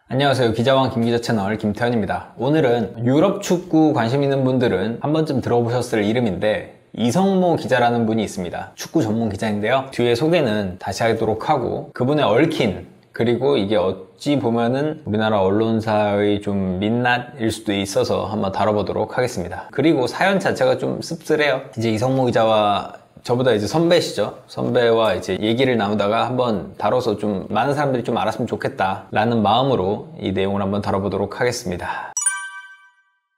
안녕하세요. 기자왕 김기자 채널 김태현입니다. 오늘은 유럽 축구 관심 있는 분들은 한 번쯤 들어보셨을 이름인데 이성모 기자라는 분이 있습니다. 축구 전문 기자인데요. 뒤에 소개는 다시 하도록 하고 그분의 얽힌, 그리고 이게 어찌 보면은 우리나라 언론사의 좀 민낯일 수도 있어서 한번 다뤄보도록 하겠습니다. 그리고 사연 자체가 좀 씁쓸해요. 이제 이성모 기자와 저보다 이제 선배시죠. 선배와 이제 얘기를 나누다가 한번 다뤄서 좀 많은 사람들이 좀 알았으면 좋겠다 라는 마음으로 이 내용을 한번 다뤄보도록 하겠습니다.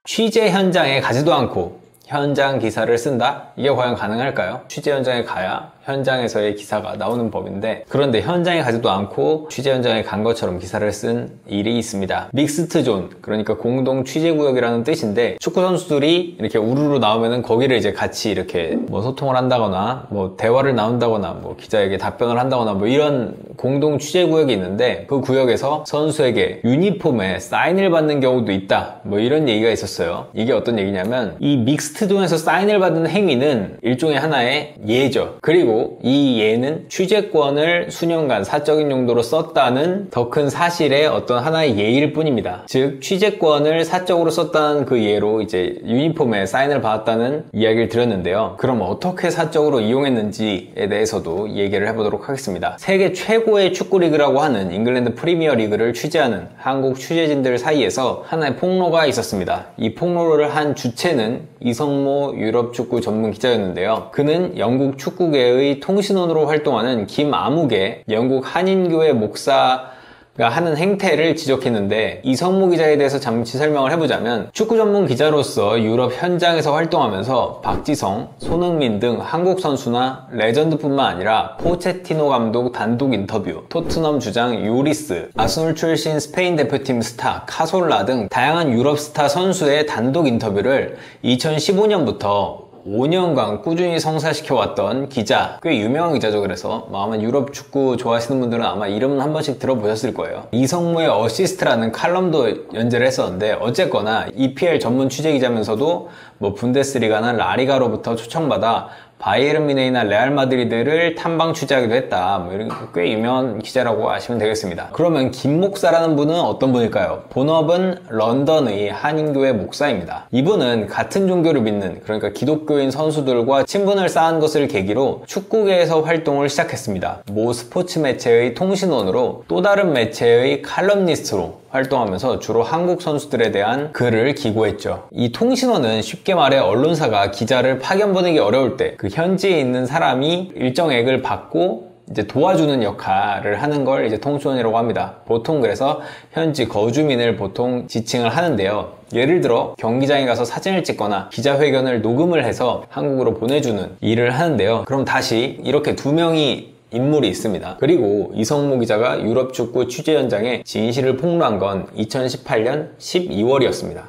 취재 현장에 가지도 않고 현장 기사를 쓴다? 이게 과연 가능할까요? 취재 현장에 가야 현장에서의 기사가 나오는 법인데, 그런데 현장에 가지도 않고 취재 현장에 간 것처럼 기사를 쓴 일이 있습니다. 믹스트 존, 그러니까 공동 취재구역이라는 뜻인데, 축구 선수들이 이렇게 우르르 나오면은 거기를 이제 같이 이렇게 뭐 소통을 한다거나 뭐 대화를 나눈다거나 뭐 기자에게 답변을 한다거나 뭐 이런 공동 취재구역이 있는데, 그 구역에서 선수에게 유니폼에 사인을 받는 경우도 있다, 뭐 이런 얘기가 있었어요. 이게 어떤 얘기냐면, 이 믹스트 존에서 사인을 받는 행위는 일종의 하나의 예죠. 그리고 이 예는 취재권을 수년간 사적인 용도로 썼다는 더 큰 사실의 어떤 하나의 예일 뿐입니다. 즉 취재권을 사적으로 썼다는 그 예로 이제 유니폼에 사인을 받았다는 이야기를 드렸는데요. 그럼 어떻게 사적으로 이용했는지에 대해서도 얘기를 해보도록 하겠습니다. 세계 최고의 축구 리그라고 하는 잉글랜드 프리미어 리그를 취재하는 한국 취재진들 사이에서 하나의 폭로가 있었습니다. 이 폭로를 한 주체는 이성모 유럽 축구 전문 기자였는데요. 그는 영국 축구계의 통신원으로 활동하는 김아묵의 영국 한인교회 목사가 하는 행태를 지적했는데, 이성모 기자에 대해서 잠시 설명을 해보자면, 축구 전문 기자로서 유럽 현장에서 활동하면서 박지성, 손흥민 등 한국 선수나 레전드뿐만 아니라 포체티노 감독 단독 인터뷰, 토트넘 주장 요리스, 아스널 출신 스페인 대표팀 스타 카솔라 등 다양한 유럽 스타 선수의 단독 인터뷰를 2015년부터 5년간 꾸준히 성사시켜왔던 기자, 꽤 유명한 기자죠. 그래서 아마 유럽 축구 좋아하시는 분들은 아마 이름은 한 번씩 들어보셨을 거예요. 이성모의 어시스트라는 칼럼도 연재를 했었는데, 어쨌거나 EPL 전문 취재 기자면서도 뭐 분데스리가나 라리가로부터 초청받아 바이에른 뮌헨이나 레알 마드리드를 탐방 취재하기도 했다. 뭐 이런 꽤 유명한 기자라고 아시면 되겠습니다. 그러면 김 목사라는 분은 어떤 분일까요? 본업은 런던의 한인교회 목사입니다. 이분은 같은 종교를 믿는, 그러니까 기독교인 선수들과 친분을 쌓은 것을 계기로 축구계에서 활동을 시작했습니다. 모 스포츠 매체의 통신원으로 또 다른 매체의 칼럼니스트로 활동하면서 주로 한국 선수들에 대한 글을 기고했죠. 이 통신원은 쉽게 말해 언론사가 기자를 파견 보내기 어려울 때 그 현지에 있는 사람이 일정액을 받고 이제 도와주는 역할을 하는 걸 이제 통신원이라고 합니다. 보통 그래서 현지 거주민을 보통 지칭을 하는데요. 예를 들어 경기장에 가서 사진을 찍거나 기자회견을 녹음을 해서 한국으로 보내주는 일을 하는데요. 그럼 다시 이렇게 두 명이 인물이 있습니다. 그리고 이성모 기자가 유럽 축구 취재 현장에 진실을 폭로한 건 2018년 12월이었습니다.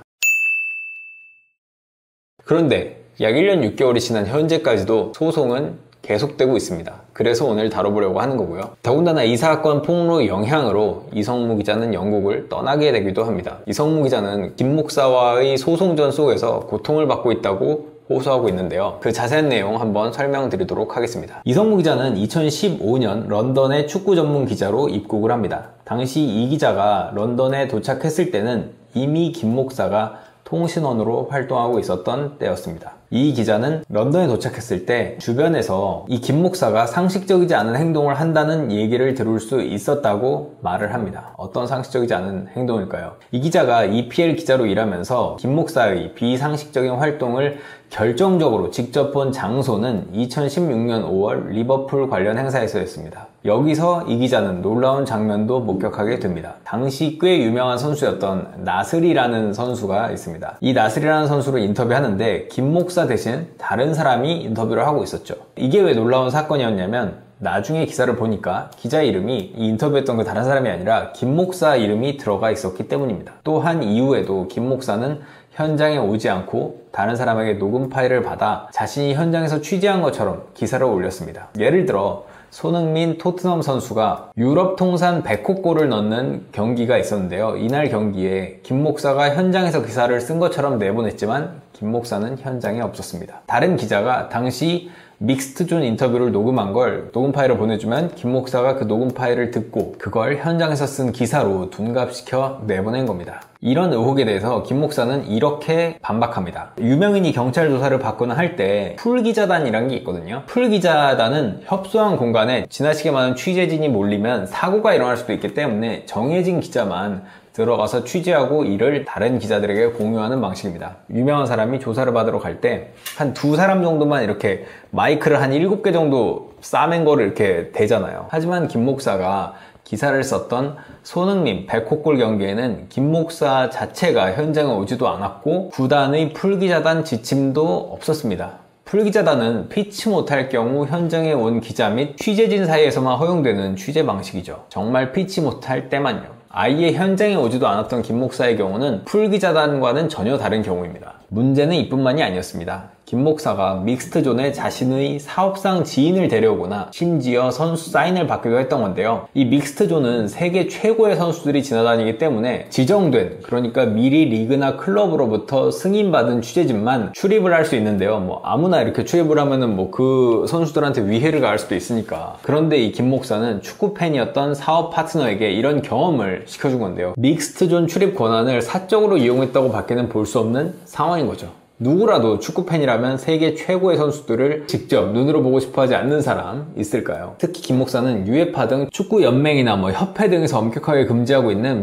그런데 약 1년 6개월이 지난 현재까지도 소송은 계속되고 있습니다. 그래서 오늘 다뤄보려고 하는 거고요. 더군다나 이 사건 폭로의 영향으로 이성모 기자는 영국을 떠나게 되기도 합니다. 이성모 기자는 김 목사와의 소송전 속에서 고통을 받고 있다고 호소하고 있는데요. 그 자세한 내용 한번 설명드리도록 하겠습니다. 이성모 기자는 2015년 런던의 축구 전문 기자로 입국을 합니다. 당시 이 기자가 런던에 도착했을 때는 이미 김 목사가 통신원으로 활동하고 있었던 때였습니다. 이 기자는 런던에 도착했을 때 주변에서 이 김 목사가 상식적이지 않은 행동을 한다는 얘기를 들을 수 있었다고 말을 합니다. 어떤 상식적이지 않은 행동일까요? 이 기자가 EPL 기자로 일하면서 김 목사의 비상식적인 활동을 결정적으로 직접 본 장소는 2016년 5월 리버풀 관련 행사에서였습니다. 여기서 이 기자는 놀라운 장면도 목격하게 됩니다. 당시 꽤 유명한 선수였던 나슬이라는 선수가 있습니다. 이 나슬이라는 선수를 인터뷰하는데 김 목사 대신 다른 사람이 인터뷰를 하고 있었죠. 이게 왜 놀라운 사건이었냐면, 나중에 기사를 보니까 기자 이름이 이 인터뷰했던 그 다른 사람이 아니라 김 목사 이름이 들어가 있었기 때문입니다. 또한 이후에도 김 목사는 현장에 오지 않고 다른 사람에게 녹음 파일을 받아 자신이 현장에서 취재한 것처럼 기사를 올렸습니다. 예를 들어 손흥민 토트넘 선수가 유럽 통산 100호 골을 넣는 경기가 있었는데요. 이날 경기에 김 목사가 현장에서 기사를 쓴 것처럼 내보냈지만 김 목사는 현장에 없었습니다. 다른 기자가 당시 믹스트존 인터뷰를 녹음한 걸 녹음 파일을 보내주면 김 목사가 그 녹음 파일을 듣고 그걸 현장에서 쓴 기사로 둔갑시켜 내보낸 겁니다. 이런 의혹에 대해서 김 목사는 이렇게 반박합니다. 유명인이 경찰 조사를 받거나 할 때 풀기자단이란 게 있거든요. 풀기자단은 협소한 공간에 지나치게 많은 취재진이 몰리면 사고가 일어날 수도 있기 때문에 정해진 기자만 들어가서 취재하고 이를 다른 기자들에게 공유하는 방식입니다. 유명한 사람이 조사를 받으러 갈 때 한 두 사람 정도만 이렇게 마이크를 한 7개 정도 싸맨 거를 이렇게 대잖아요. 하지만 김 목사가 기사를 썼던 손흥민 백호골 경기에는 김 목사 자체가 현장에 오지도 않았고 구단의 풀기자단 지침도 없었습니다. 풀기자단은 피치 못할 경우 현장에 온 기자 및 취재진 사이에서만 허용되는 취재 방식이죠. 정말 피치 못할 때만요. 아예 현장에 오지도 않았던 김 목사의 경우는 풀기자단과는 전혀 다른 경우입니다. 문제는 이뿐만이 아니었습니다. 김 목사가 믹스트존에 자신의 사업상 지인을 데려오거나 심지어 선수 사인을 받기도 했던 건데요. 이 믹스트존은 세계 최고의 선수들이 지나다니기 때문에 지정된, 그러니까 미리 리그나 클럽으로부터 승인받은 취재진만 출입을 할 수 있는데요. 아무나 이렇게 출입을 하면은 그 선수들한테 위해를 가할 수도 있으니까. 그런데 이 김 목사는 축구 팬이었던 사업 파트너에게 이런 경험을 시켜준 건데요. 믹스트존 출입 권한을 사적으로 이용했다고 밖에는 볼 수 없는 상황인 거죠. 누구라도 축구팬이라면 세계 최고의 선수들을 직접 눈으로 보고 싶어 하지 않는 사람 있을까요? 특히 김 목사는 UEFA 등 축구 연맹이나 협회 등에서 엄격하게 금지하고 있는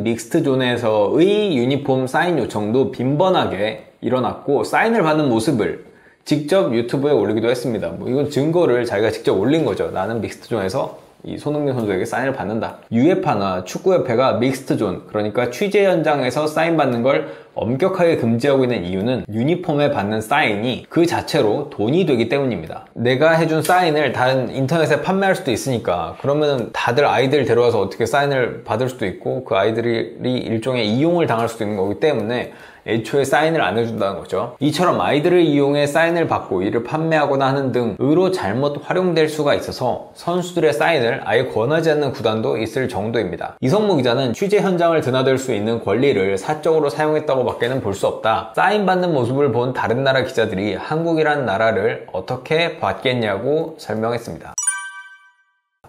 믹스트존에서의 유니폼 사인 요청도 빈번하게 일어났고 사인을 받는 모습을 직접 유튜브에 올리기도 했습니다. 이건 증거를 자기가 직접 올린 거죠. 나는 믹스트존에서 이 손흥민 선수에게 사인을 받는다. UEFA나 축구협회가 믹스트존, 그러니까 취재 현장에서 사인 받는 걸 엄격하게 금지하고 있는 이유는 유니폼에 받는 사인이 그 자체로 돈이 되기 때문입니다. 내가 해준 사인을 다른 인터넷에 판매할 수도 있으니까 그러면 다들 아이들 데려와서 어떻게 사인을 받을 수도 있고 그 아이들이 일종의 이용을 당할 수도 있는 거기 때문에 애초에 사인을 안 해준다는 거죠. 이처럼 아이들을 이용해 사인을 받고 이를 판매하거나 하는 등으로 잘못 활용될 수가 있어서 선수들의 사인을 아예 권하지 않는 구단도 있을 정도입니다. 이성무 기자는 취재 현장을 드나들 수 있는 권리를 사적으로 사용했다고 밖에는 볼 수 없다. 사인 받는 모습을 본 다른 나라 기자들이 한국이란 나라를 어떻게 봤겠냐고 설명했습니다.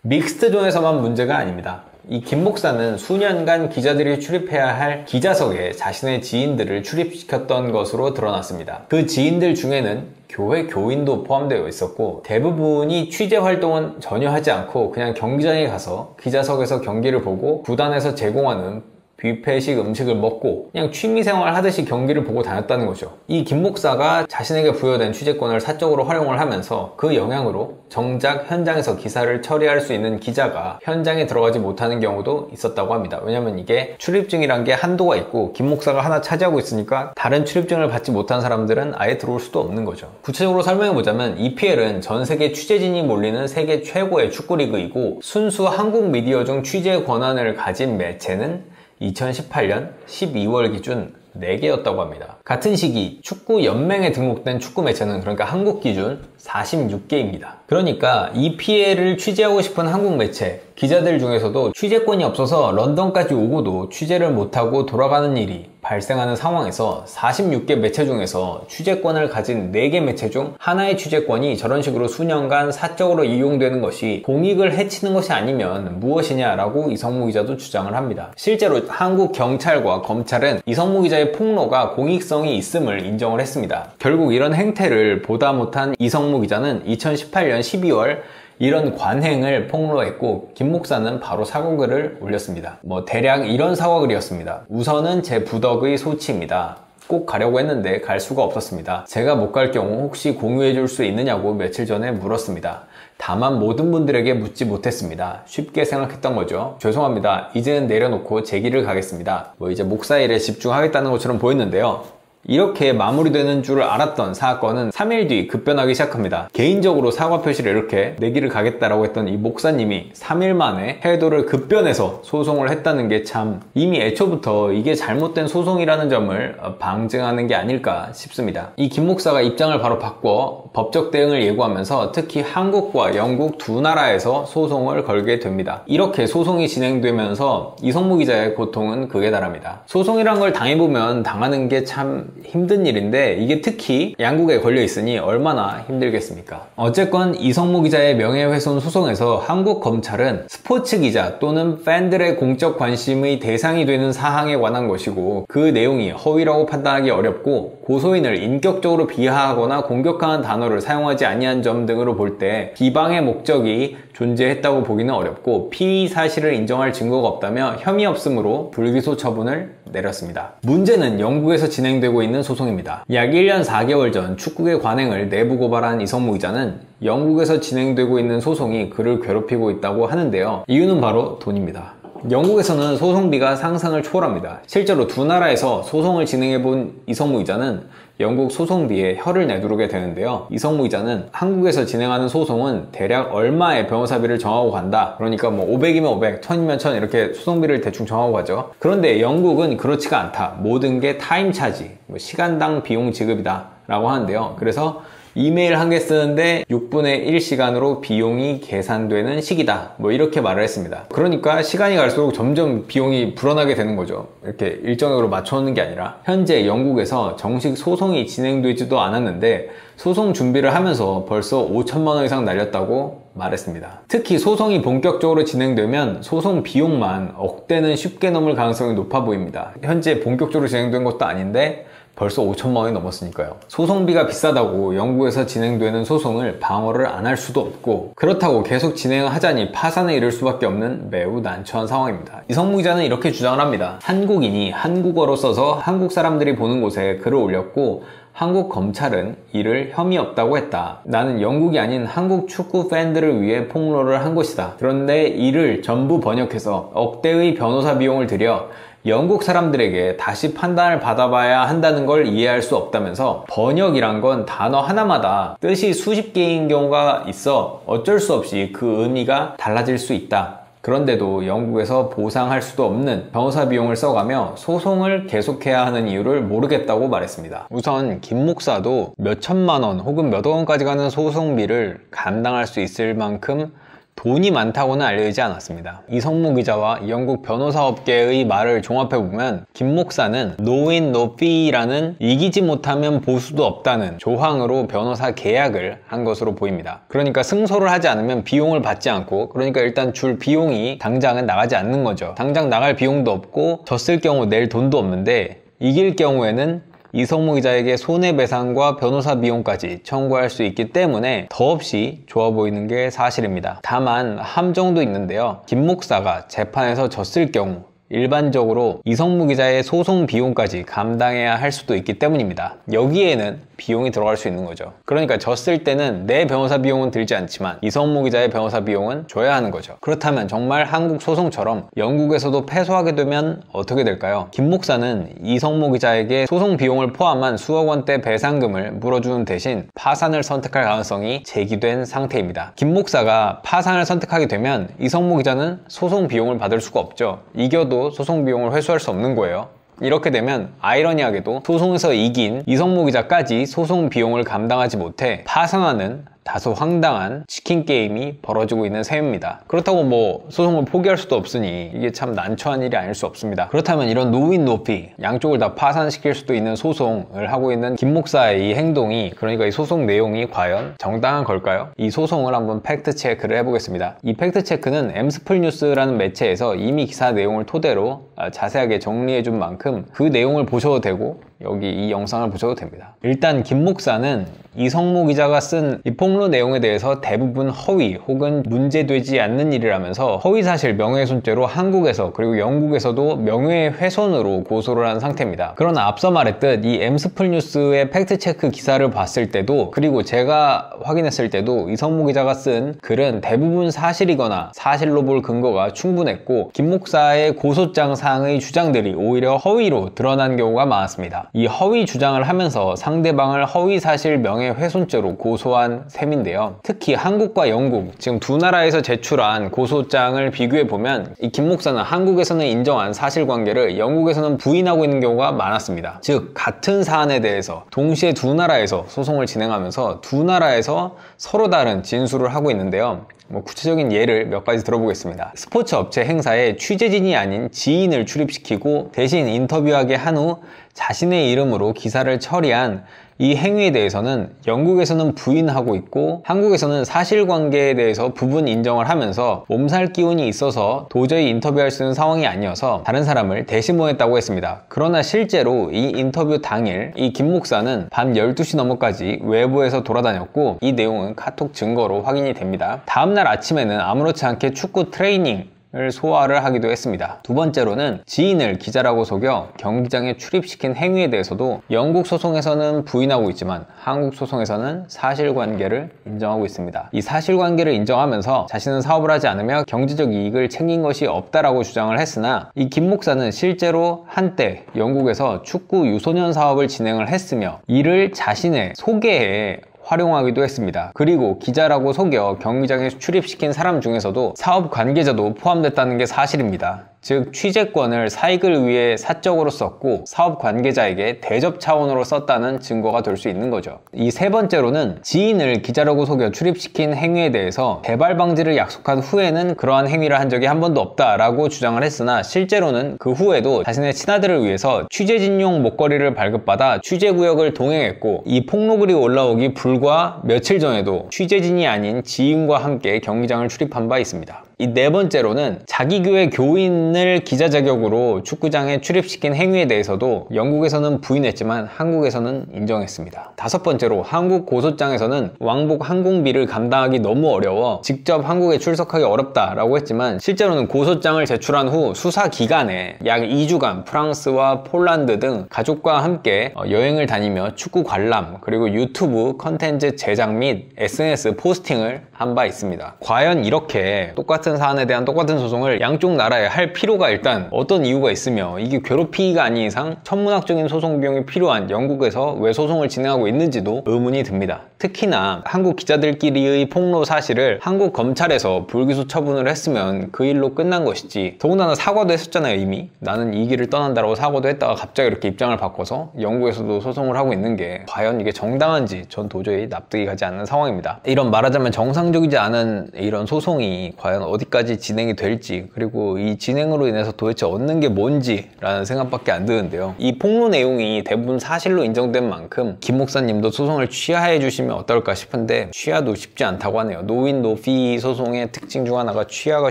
믹스트존에서만 문제가 아닙니다. 이 김 목사는 수년간 기자들이 출입해야 할 기자석에 자신의 지인들을 출입시켰던 것으로 드러났습니다. 그 지인들 중에는 교회 교인도 포함되어 있었고 대부분이 취재 활동은 전혀 하지 않고 그냥 경기장에 가서 기자석에서 경기를 보고 구단에서 제공하는 뷔페식 음식을 먹고 그냥 취미생활 하듯이 경기를 보고 다녔다는 거죠. 이 김 목사가 자신에게 부여된 취재권을 사적으로 활용을 하면서 그 영향으로 정작 현장에서 기사를 처리할 수 있는 기자가 현장에 들어가지 못하는 경우도 있었다고 합니다. 왜냐면 이게 출입증이란 게 한도가 있고 김 목사가 하나 차지하고 있으니까 다른 출입증을 받지 못한 사람들은 아예 들어올 수도 없는 거죠. 구체적으로 설명해보자면 EPL은 전 세계 취재진이 몰리는 세계 최고의 축구리그이고 순수 한국 미디어 중 취재 권한을 가진 매체는 2018년 12월 기준 4개였다고 합니다. 같은 시기 축구 연맹에 등록된 축구 매체는 그러니까 한국 기준 46개입니다. 그러니까 EPL을 취재하고 싶은 한국 매체 기자들 중에서도 취재권이 없어서 런던까지 오고도 취재를 못하고 돌아가는 일이 발생하는 상황에서 46개 매체 중에서 취재권을 가진 4개 매체 중 하나의 취재권이 저런 식으로 수년간 사적으로 이용되는 것이 공익을 해치는 것이 아니면 무엇이냐라고 이성무 기자도 주장을 합니다. 실제로 한국 경찰과 검찰은 이성무 기자의 폭로가 공익성이 있음을 인정을 했습니다. 결국 이런 행태를 보다 못한 이성무 기자는 2018년 12월 이런 관행을 폭로했고 김 목사는 바로 사과글을 올렸습니다. 대략 이런 사과글이었습니다. 우선은 제 부덕의 소치입니다. 꼭 가려고 했는데 갈 수가 없었습니다. 제가 못 갈 경우 혹시 공유해 줄 수 있느냐고 며칠 전에 물었습니다. 다만 모든 분들에게 묻지 못했습니다. 쉽게 생각했던 거죠. 죄송합니다. 이제는 내려놓고 제 길을 가겠습니다. 이제 목사 일에 집중하겠다는 것처럼 보였는데요. 이렇게 마무리되는 줄 알았던 사건은 3일 뒤 급변하기 시작합니다. 개인적으로 사과 표시를 이렇게 내 길을 가겠다라고 했던 이 목사님이 3일 만에 태도를 급변해서 소송을 했다는 게 참 이미 애초부터 이게 잘못된 소송이라는 점을 방증하는 게 아닐까 싶습니다. 이 김 목사가 입장을 바로 바꿔 법적 대응을 예고하면서 특히 한국과 영국 두 나라에서 소송을 걸게 됩니다. 이렇게 소송이 진행되면서 이성무 기자의 고통은 극에 달합니다. 소송이란 걸 당해보면 당하는 게 참 힘든 일인데 이게 특히 양국에 걸려 있으니 얼마나 힘들겠습니까? 어쨌건 이성무 기자의 명예훼손 소송에서 한국 검찰은 스포츠 기자 또는 팬들의 공적 관심의 대상이 되는 사항에 관한 것이고 그 내용이 허위라고 판단하기 어렵고 고소인을 인격적으로 비하하거나 공격하는 단어를 사용하지 아니한 점 등으로 볼 때 비방의 목적이 존재했다고 보기는 어렵고 피의 사실을 인정할 증거가 없다며 혐의 없음으로 불기소 처분을 내렸습니다. 문제는 영국에서 진행되고 있는 소송입니다. 약 1년 4개월 전 축구계 관행을 내부 고발한 이성무 기자는 영국에서 진행되고 있는 소송이 그를 괴롭히고 있다고 하는데요. 이유는 바로 돈입니다. 영국에서는 소송비가 상상을 초월합니다. 실제로 두 나라에서 소송을 진행해본 이성무 기자는 영국 소송비에 혀를 내두르게 되는데요. 이성무 기자는 한국에서 진행하는 소송은 대략 얼마의 변호사비를 정하고 간다. 그러니까 뭐 500이면 500, 1000이면 1000 이렇게 소송비를 대충 정하고 가죠. 그런데 영국은 그렇지가 않다. 모든 게 타임 차지, 시간당 비용 지급이다 라고 하는데요. 그래서 이메일 한 개 쓰는데 6분의 1 시간으로 비용이 계산되는 시기다. 이렇게 말을 했습니다. 그러니까 시간이 갈수록 점점 비용이 불어나게 되는 거죠. 이렇게 일정으로 맞춰놓는 게 아니라 현재 영국에서 정식 소송이 진행되지도 않았는데 소송 준비를 하면서 벌써 5천만 원 이상 날렸다고 말했습니다. 특히 소송이 본격적으로 진행되면 소송 비용만 억대는 쉽게 넘을 가능성이 높아 보입니다. 현재 본격적으로 진행된 것도 아닌데 벌써 5천만 원이 넘었으니까요. 소송비가 비싸다고 영국에서 진행되는 소송을 방어를 안 할 수도 없고 그렇다고 계속 진행하자니 파산에 이를 수밖에 없는 매우 난처한 상황입니다. 이성무 기자는 이렇게 주장을 합니다. 한국인이 한국어로 써서 한국 사람들이 보는 곳에 글을 올렸고 한국 검찰은 이를 혐의 없다고 했다. 나는 영국이 아닌 한국 축구 팬들을 위해 폭로를 한 것이다. 그런데 이를 전부 번역해서 억대의 변호사 비용을 들여 영국 사람들에게 다시 판단을 받아봐야 한다는 걸 이해할 수 없다면서 번역이란 건 단어 하나마다 뜻이 수십 개인 경우가 있어 어쩔 수 없이 그 의미가 달라질 수 있다. 그런데도 영국에서 보상할 수도 없는 변호사 비용을 써가며 소송을 계속해야 하는 이유를 모르겠다고 말했습니다. 우선 김 목사도 몇 천만 원 혹은 몇억 원까지 가는 소송비를 감당할 수 있을 만큼 돈이 많다고는 알려지지 않았습니다. 이성무 기자와 영국 변호사업계의 말을 종합해보면 김 목사는 No win, no fee라는 이기지 못하면 보수도 없다는 조항으로 변호사 계약을 한 것으로 보입니다. 그러니까 승소를 하지 않으면 비용을 받지 않고 그러니까 일단 줄 비용이 당장은 나가지 않는 거죠. 당장 나갈 비용도 없고 졌을 경우 낼 돈도 없는데 이길 경우에는 이성무 기자에게 손해배상과 변호사 비용까지 청구할 수 있기 때문에 더없이 좋아 보이는 게 사실입니다. 다만 함정도 있는데요. 김 목사가 재판에서 졌을 경우 일반적으로 이성무 기자의 소송 비용까지 감당해야 할 수도 있기 때문입니다. 여기에는 비용이 들어갈 수 있는 거죠. 그러니까 졌을 때는 내 변호사 비용은 들지 않지만 이성무 기자의 변호사 비용은 줘야 하는 거죠. 그렇다면 정말 한국 소송처럼 영국에서도 패소하게 되면 어떻게 될까요? 김 목사는 이성무 기자에게 소송 비용을 포함한 수억 원대 배상금을 물어주는 대신 파산을 선택할 가능성이 제기된 상태입니다. 김 목사가 파산을 선택하게 되면 이성무 기자는 소송 비용을 받을 수가 없죠. 이겨도 소송 비용을 회수할 수 없는 거예요. 이렇게 되면 아이러니하게도 소송에서 이긴 이성무 기자까지 소송 비용을 감당하지 못해 파산하는 다소 황당한 치킨 게임이 벌어지고 있는 셈입니다. 그렇다고 뭐 소송을 포기할 수도 없으니 이게 참 난처한 일이 아닐 수 없습니다. 그렇다면 이런 노윈 노피 양쪽을 다 파산시킬 수도 있는 소송을 하고 있는 김 목사의 이 행동이 그러니까 이 소송 내용이 과연 정당한 걸까요? 이 소송을 한번 팩트 체크를 해보겠습니다. 이 팩트 체크는 엠스플 뉴스라는 매체에서 이미 기사 내용을 토대로 자세하게 정리해준 만큼 그 내용을 보셔도 되고 여기 이 영상을 보셔도 됩니다. 일단 김 목사는 이성무 기자가 쓴 이 폭로 내용에 대해서 대부분 허위 혹은 문제되지 않는 일이라면서 허위사실 명예훼손죄로 한국에서 그리고 영국에서도 명예훼손으로 고소를 한 상태입니다. 그러나 앞서 말했듯 이 엠스플 뉴스의 팩트체크 기사를 봤을 때도 그리고 제가 확인했을 때도 이성무 기자가 쓴 글은 대부분 사실이거나 사실로 볼 근거가 충분했고 김 목사의 고소장 사항의 주장들이 오히려 허위로 드러난 경우가 많았습니다. 이 허위 주장을 하면서 상대방을 허위사실 명예훼손죄로 고소한 셈인데요. 특히 한국과 영국, 지금 두 나라에서 제출한 고소장을 비교해보면 이 김 목사는 한국에서는 인정한 사실관계를 영국에서는 부인하고 있는 경우가 많았습니다. 즉 같은 사안에 대해서 동시에 두 나라에서 소송을 진행하면서 두 나라에서 서로 다른 진술을 하고 있는데요. 구체적인 예를 몇 가지 들어보겠습니다. 스포츠 업체 행사에 취재진이 아닌 지인을 출입시키고 대신 인터뷰하게 한 후 자신의 이름으로 기사를 처리한 이 행위에 대해서는 영국에서는 부인하고 있고 한국에서는 사실관계에 대해서 부분 인정을 하면서 몸살 기운이 있어서 도저히 인터뷰할 수 있는 상황이 아니어서 다른 사람을 대신보냈다고 했습니다. 그러나 실제로 이 인터뷰 당일 이 김 목사는 밤 12시 넘어까지 외부에서 돌아다녔고 이 내용은 카톡 증거로 확인이 됩니다. 다음날 아침에는 아무렇지 않게 축구 트레이닝 을 소화를 하기도 했습니다. 두 번째로는 지인을 기자라고 속여 경기장에 출입시킨 행위에 대해서도 영국 소송에서는 부인하고 있지만 한국 소송에서는 사실관계를 인정하고 있습니다. 이 사실관계를 인정하면서 자신은 사업을 하지 않으며 경제적 이익을 챙긴 것이 없다라고 주장을 했으나 이 김 목사는 실제로 한때 영국에서 축구 유소년 사업을 진행을 했으며 이를 자신의 소개에 활용하기도 했습니다. 그리고 기자라고 속여 경기장에 출입시킨 사람 중에서도 사업 관계자도 포함됐다는 게 사실입니다. 즉 취재권을 사익을 위해 사적으로 썼고 사업 관계자에게 대접 차원으로 썼다는 증거가 될 수 있는 거죠. 이 세 번째로는 지인을 기자라고 속여 출입시킨 행위에 대해서 재발 방지를 약속한 후에는 그러한 행위를 한 적이 한 번도 없다라고 주장을 했으나 실제로는 그 후에도 자신의 친아들을 위해서 취재진용 목걸이를 발급받아 취재구역을 동행했고 이 폭로글이 올라오기 불과 며칠 전에도 취재진이 아닌 지인과 함께 경기장을 출입한 바 있습니다. 이 네 번째로는 자기 교회 교인을 기자 자격으로 축구장에 출입시킨 행위에 대해서도 영국에서는 부인했지만 한국에서는 인정했습니다. 다섯 번째로 한국 고소장에서는 왕복 항공비를 감당하기 너무 어려워 직접 한국에 출석하기 어렵다라고 했지만 실제로는 고소장을 제출한 후 수사 기간에 약 2주간 프랑스와 폴란드 등 가족과 함께 여행을 다니며 축구 관람 그리고 유튜브 컨텐츠 제작 및 SNS 포스팅을 한 바 있습니다. 과연 이렇게 똑같은 사안에 대한 똑같은 소송을 양쪽 나라에 할 필요가 일단 어떤 이유가 있으며 이게 괴롭히기가 아닌 이상 천문학적인 소송 비용이 필요한 영국에서 왜 소송을 진행하고 있는지도 의문이 듭니다. 특히나 한국 기자들끼리의 폭로 사실을 한국 검찰에서 불기소 처분을 했으면 그 일로 끝난 것이지 더군다나 사과도 했었잖아요. 이미 나는 이 길을 떠난다라고 사과도 했다가 갑자기 이렇게 입장을 바꿔서 영국에서도 소송을 하고 있는 게 과연 이게 정당한지 전 도저히 납득이 가지 않는 상황입니다. 이런 말하자면 정상적이지 않은 이런 소송이 과연 어디까지 진행이 될지 그리고 이 진행으로 인해서 도대체 얻는 게 뭔지 라는 생각밖에 안 드는데요. 이 폭로 내용이 대부분 사실로 인정된 만큼 김 목사님도 소송을 취하해 주시면 어떨까 싶은데 취하도 쉽지 않다고 하네요. 노윈 노피 소송의 특징 중 하나가 취하가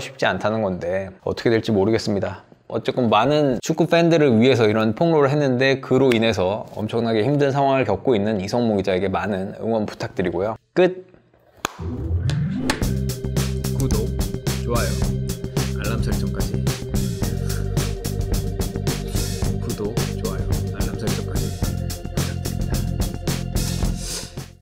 쉽지 않다는 건데 어떻게 될지 모르겠습니다. 어쨌건 많은 축구 팬들을 위해서 이런 폭로를 했는데 그로 인해서 엄청나게 힘든 상황을 겪고 있는 이성모 기자에게 많은 응원 부탁드리고요. 끝! 구독, 좋아요, 알람 설정까지